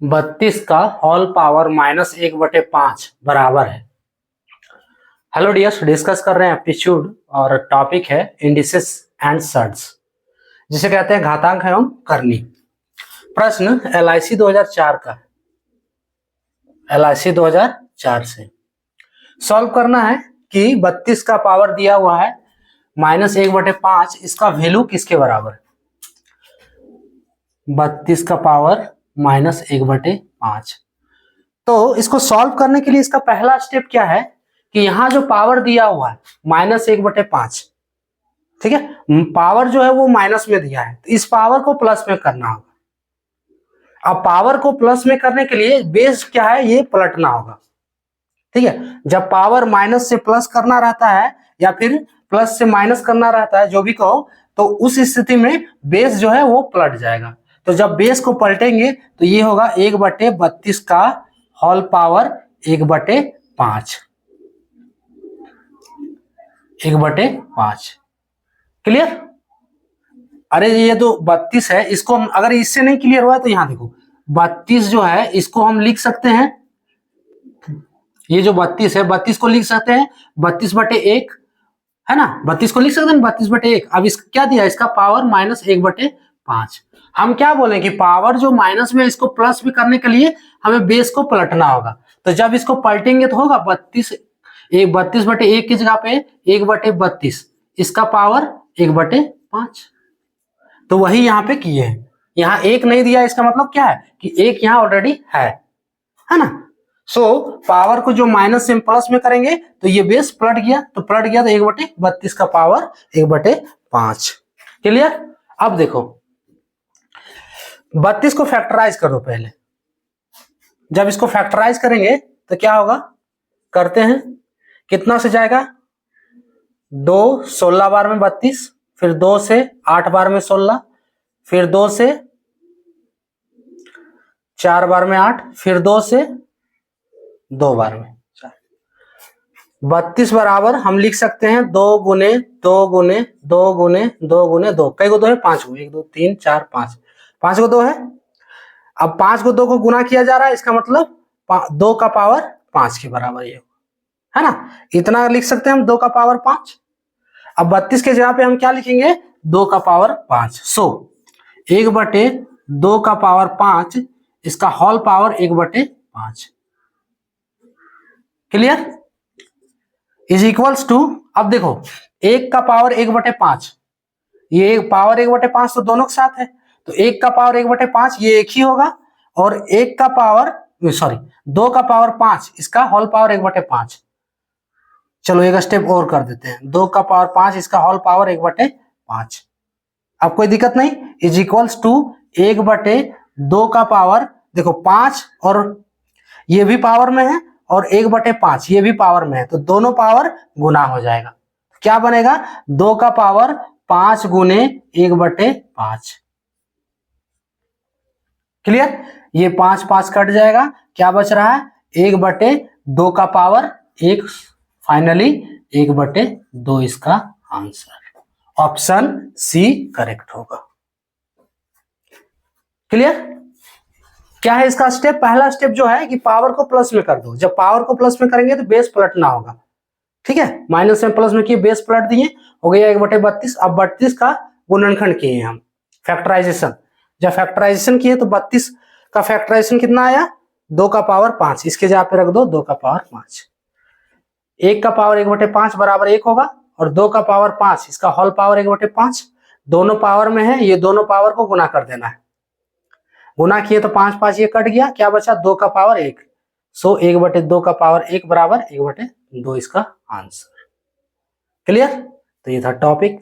32 का whole power -1/5 बराबर है। हेलो डियर्स, डिस्कस कर रहे हैं एप्टीट्यूड और टॉपिक है इंडिसेस एंड सर्ट्स, जिसे कहते हैं घातांक एवं करनी। प्रश्न LIC 2004 का है। LIC 2004 से सॉल्व करना है कि 32 का पावर दिया हुआ है -1/5, इसका वैल्यू किसके बराबर है। 32 का पावर -1/5। तो इसको सॉल्व करने के लिए इसका पहला स्टेप क्या है कि यहां जो पावर दिया हुआ है -1/5, ठीक है, पावर जो है वो माइनस में दिया है, तो इस पावर को प्लस में करना होगा। अब पावर को प्लस में करने के लिए बेस क्या है, ये पलटना होगा। ठीक है, जब पावर माइनस से प्लस करना रहता है या फिर प्लस से माइनस करना रहता है, जो भी कहो, तो उस स्थिति में बेस जो है वो पलट जाएगा। तो जब बेस को पलटेंगे तो ये होगा 1/32 का होल पावर 1/5। 1/5 क्लियर। अरे ये तो 32 है, इसको हम अगर इससे नहीं क्लियर हुआ है तो यहां देखो 32 जो है इसको हम लिख सकते हैं, ये जो 32 है 32 को लिख सकते हैं 32/1 है ना, 32 को लिख सकते हैं 32/1। अब इसका क्या दिया, इसका पावर -1/5। हम क्या बोले कि पावर जो माइनस में इसको प्लस में करने के लिए हमें बेस को पलटना होगा। तो जब इसको पलटेंगे तो होगा 32/1 की जगह पे 1/32, इसका पावर 1/5। तो वही यहाँ पे किए हैं। यहाँ एक नहीं दिया, इसका मतलब क्या है कि एक यहाँ ऑलरेडी है ना। सो पावर को जो माइनस से प्लस में करेंगे तो ये बेस पलट गया, तो 1/32 का पावर 1/5। क्लियर। अब देखो 32 को फैक्टराइज करो पहले। जब इसको फैक्टराइज करेंगे तो क्या होगा, करते हैं, कितना से जाएगा, 2 16 बार में 32, फिर 2 से 8 बार में 16, फिर 2 से 4 बार में 8, फिर 2 से 2 बार में 4। 32 बराबर हम लिख सकते हैं 2 गुने 2 गुने 2 गुने 2 गुने 2। कई गो 2 है, 5 गो, 1 2 3 4 5, 5 गो 2 है। अब 5 को 2 को गुना किया जा रहा है, इसका मतलब 2 का पावर 5 के बराबर ये है ना। इतना लिख सकते हैं हम 2 का पावर 5। अब 32 के जगह पे हम क्या लिखेंगे, 2 का पावर 5। सो 1/2 का पावर 5, इसका whole power 1/5। Clear. Is equals to, अब देखो 1 का पावर 1/5, ये पावर 1/5 तो दोनों के साथ है, तो 1 का पावर 1/5 ये एक ही होगा, और 1 का पावर 2 का पावर 5, इसका होल पावर 1/5। चलो एक स्टेप और कर देते हैं, 2 का पावर 5, इसका होल पावर 1/5। अब कोई दिक्कत नहीं। इज इक्वल्स टू 1/2 का पावर, देखो 5 और ये भी पावर में है और 1/5 ये भी पावर में है, तो दोनों पावर गुना हो जाएगा। क्या बनेगा, 2 का पावर 5 गुने 1/5। क्लियर। ये 5 5 कट जाएगा, क्या बच रहा है, 1/2 का पावर 1, फाइनली 1/2 इसका आंसर। ऑप्शन सी करेक्ट होगा। क्लियर। क्या है इसका स्टेप, पहला स्टेप जो है कि पावर को प्लस में कर दो। जब पावर को प्लस में करेंगे तो बेस पलटना होगा। ठीक है, माइनस में प्लस में किए, बेस पलट दिए, हो गया 1/32। अब 32 का गुणनखंड किए हम, फैक्टराइजेशन। जब फैक्टराइजेशन किए तो 32 का फैक्टराइजेशन कितना आया, 2 का पावर 5, इसके जगह पे रख दो 2 का पावर 5। 1 का पावर 1/5 बराबर 1 होगा, और 2 का पावर 5, इसका होल पावर 1/5। दोनों पावर में है, ये दोनों पावर को गुना कर देना है। गुना किए तो 5 5 ये कट गया, क्या बचा, 2 का पावर 1। सो 1/2 का पावर 1 बराबर 1/2 इसका आंसर। क्लियर। तो ये था टॉपिक।